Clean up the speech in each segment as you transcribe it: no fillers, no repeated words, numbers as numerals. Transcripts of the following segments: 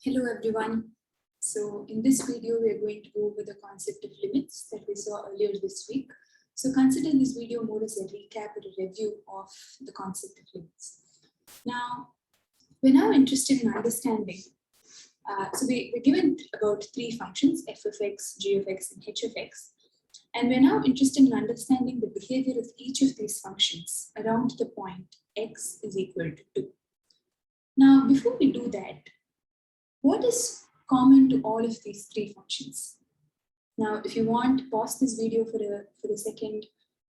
Hello everyone. So in this video, we are going to go over the concept of limits that we saw earlier this week. So consider this video more as a recap or a review of the concept of limits. Now, we're now interested in understanding. So we're given about three functions, f of x, g of x, and h of x. And we're now interested in understanding the behavior of each of these functions around the point x is equal to 2. Now, before we do that, what is common to all of these three functions? Now, if you want, pause this video for a second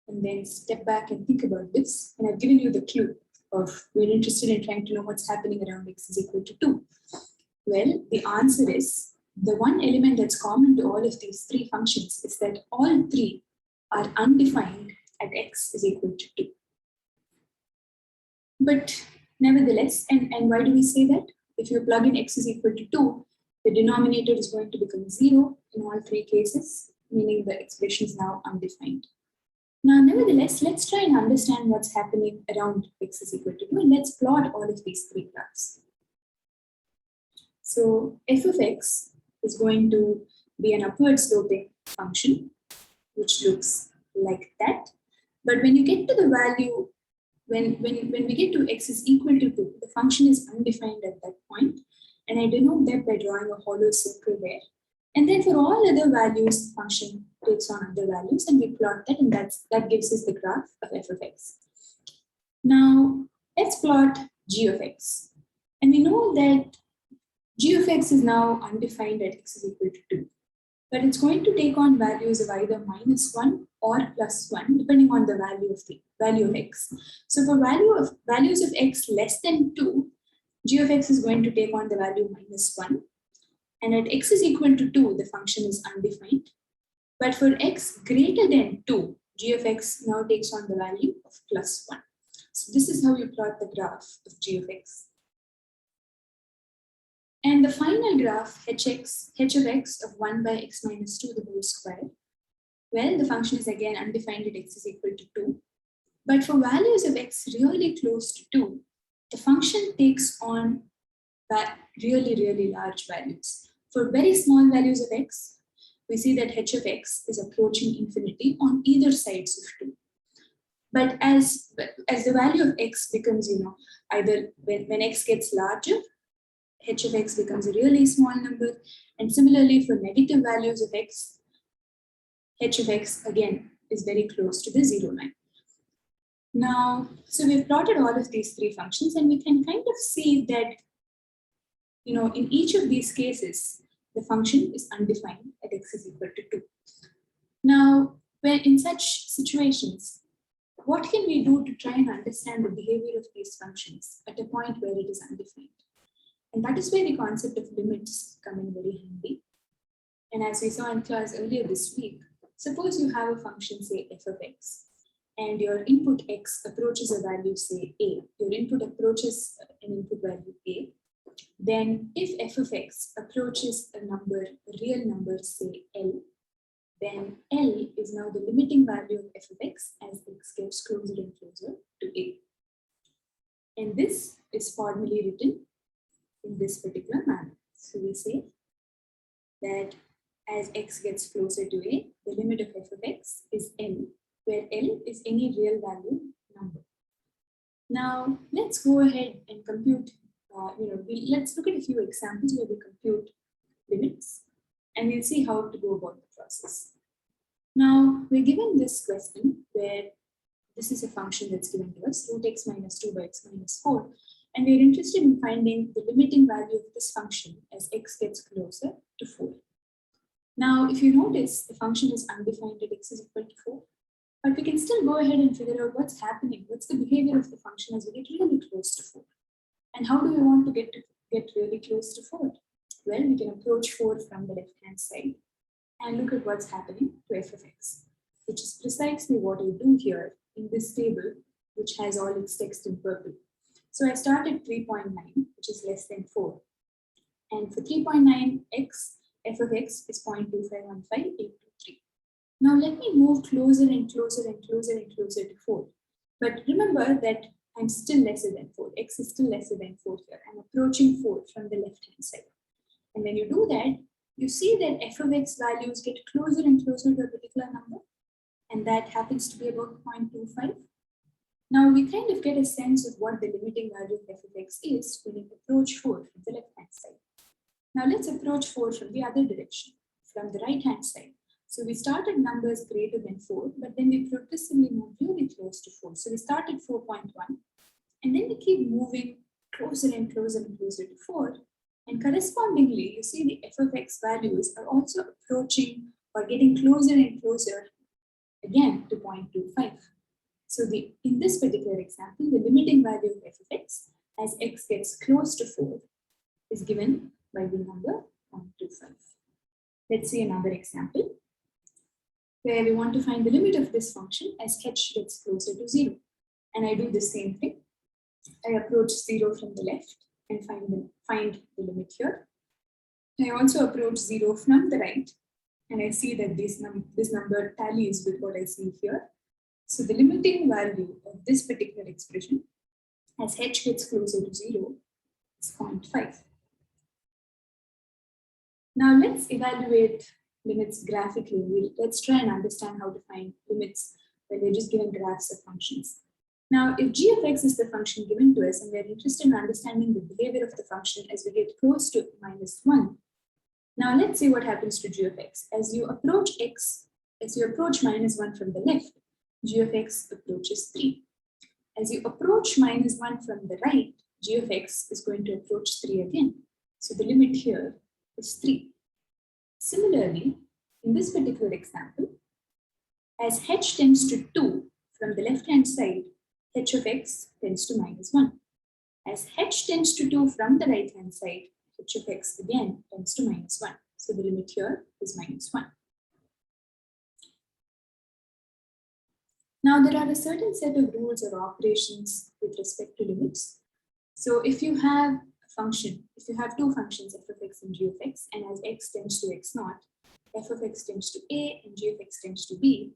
and then step back and think about this. And I've given you the clue of we're interested in trying to know what's happening around x is equal to 2. Well, the answer is the one element that's common to all of these three functions is that all three are undefined at x is equal to 2. But nevertheless, and why do we say that? If you plug in x is equal to 2, the denominator is going to become 0 in all three cases, meaning the expression is now undefined. Now, nevertheless, let's try and understand what's happening around x is equal to 2, and let's plot all of these three graphs. So f of x is going to be an upward sloping function, which looks like that. But when you get to the value, when we get to x is equal to 2, the function is undefined at that point, and I denote that by drawing a hollow circle there. And then for all other values, the function takes on other values, and we plot that, and that gives us the graph of f of x. Now, let's plot g of x. And we know that g of x is now undefined at x is equal to 2. But it's going to take on values of either -1 or +1, depending on the value of x. So for values of x less than 2, g of x is going to take on the value -1. And at x is equal to 2, the function is undefined. But for x greater than 2, g of x now takes on the value of +1. So this is how you plot the graph of g of x. And the final graph, h of x of 1 by x minus 2 the whole square, well, the function is again undefined at x is equal to 2. But for values of x really close to 2, the function takes on really, really large values. For very small values of x, we see that h of x is approaching infinity on either sides of 2. But as the value of x becomes, either when x gets larger, h of x becomes a really small number. And similarly, for negative values of x, h of x again is very close to the 0 line. Now, so we've plotted all of these three functions, and we can kind of see that, in each of these cases, the function is undefined at x is equal to 2. Now, when in such situations, what can we do to try and understand the behavior of these functions at a point where it is undefined? And that is where the concept of limits come in very handy. And as we saw in class earlier this week, suppose you have a function, say f of x, and your input x approaches a value, say a. Your input approaches an input value a. Then if f of x approaches a real number, say L, then L is now the limiting value of f of x as x gets closer and closer to a. And this is formally written in this particular manner. So we say that as x gets closer to a, the limit of f of x is L, where L is any real value number. Now, let's go ahead and compute, let's look at a few examples where we compute limits, and we'll see how to go about the process. Now, we're given this question where this is a function that's given to us, root x minus 2 by x minus 4, and we're interested in finding the limiting value of this function as x gets closer to 4. Now, if you notice, the function is undefined at x is equal to 4, but we can still go ahead and figure out what's happening, what's the behavior of the function as we get really close to 4. And how do we want to get really close to 4? Well, we can approach 4 from the left-hand side and look at what's happening to f of x, which is precisely what I do here in this table, which has all its text in purple. So I start at 3.9, which is less than 4. And for 3.9 x, f of x is 0.2515823. Now let me move closer and closer and closer and closer to 4. But remember that I'm still lesser than 4. X is still lesser than 4 here. I'm approaching 4 from the left-hand side. And when you do that, you see that f of x values get closer and closer to a particular number, and that happens to be about 0.25. Now we kind of get a sense of what the limiting value of f of x is when you approach 4 from the left-hand side. Now let's approach 4 from the other direction, from the right-hand side. So we start at numbers greater than 4, but then we progressively move really close to 4. So we start at 4.1, and then we keep moving closer and closer and closer to 4. And correspondingly, you see the f of x values are also approaching or getting closer and closer again to 0.25. So in this particular example, the limiting value of f of x as x gets close to 4 is given by the number 0.25. Let's see another example where we want to find the limit of this function as h gets closer to 0. And I do the same thing. I approach 0 from the left and find the limit here. I also approach 0 from the right, and I see that this number tallies with what I see here. So the limiting value of this particular expression as h gets closer to 0 is 0.5. Now let's evaluate limits graphically. Let's try and understand how to find limits when we're just given graphs of functions. Now, if g of x is the function given to us and we're interested in understanding the behavior of the function as we get close to -1, now let's see what happens to g of x. As you approach -1 from the left, g of x approaches 3. As you approach -1 from the right, g of x is going to approach 3 again. So the limit here is 3. Similarly, in this particular example, as h tends to 2 from the left-hand side, h of x tends to -1. As h tends to 2 from the right-hand side, h of x again tends to -1. So the limit here is -1. Now there are a certain set of rules or operations with respect to limits. So if you have two functions, f of x and g of x, and as x tends to x naught, f of x tends to a and g of x tends to b,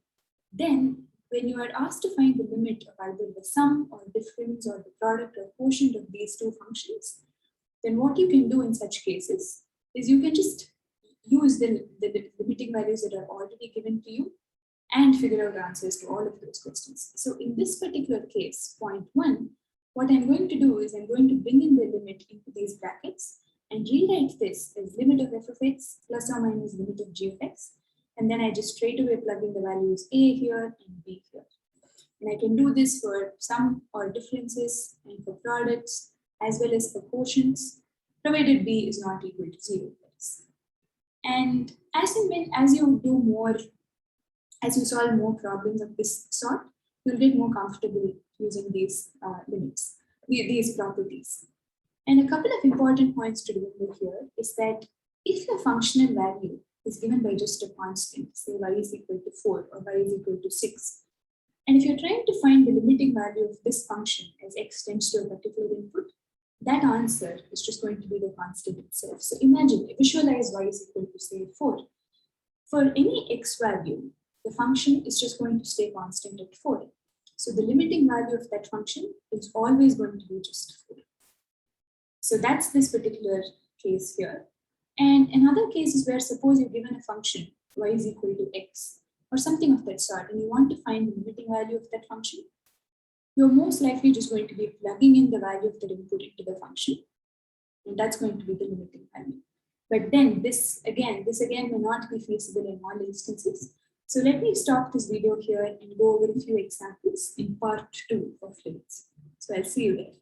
then when you are asked to find the limit of either the sum or difference or the product or quotient of these two functions, then what you can do in such cases is you can just use the limiting values that are already given to you and figure out answers to all of those questions. So in this particular case, 0.1, what I'm going to do is I'm going to bring in the limit into these brackets and rewrite this as limit of f of x plus or minus limit of g of x. And then I just straight away plug in the values a here and b here. And I can do this for sum or differences and for products as well as for quotients, provided b is not equal to 0. And as you solve more problems of this sort, you'll get more comfortable using these limits, these properties. And a couple of important points to remember here is that if your functional value is given by just a constant, say y is equal to 4 or y is equal to 6, and if you're trying to find the limiting value of this function as x tends to a particular input, that answer is just going to be the constant itself. So visualize y is equal to say 4. For any x value, the function is just going to stay constant at 4. So the limiting value of that function is always going to be just 4. So that's this particular case here. And another case is where suppose you're given a function y is equal to x or something of that sort, and you want to find the limiting value of that function. You're most likely just going to be plugging in the value of the input into the function, and that's going to be the limiting value. But then this again may not be feasible in all instances. So let me stop this video here and go over a few examples in part 2 of limits. So I'll see you there.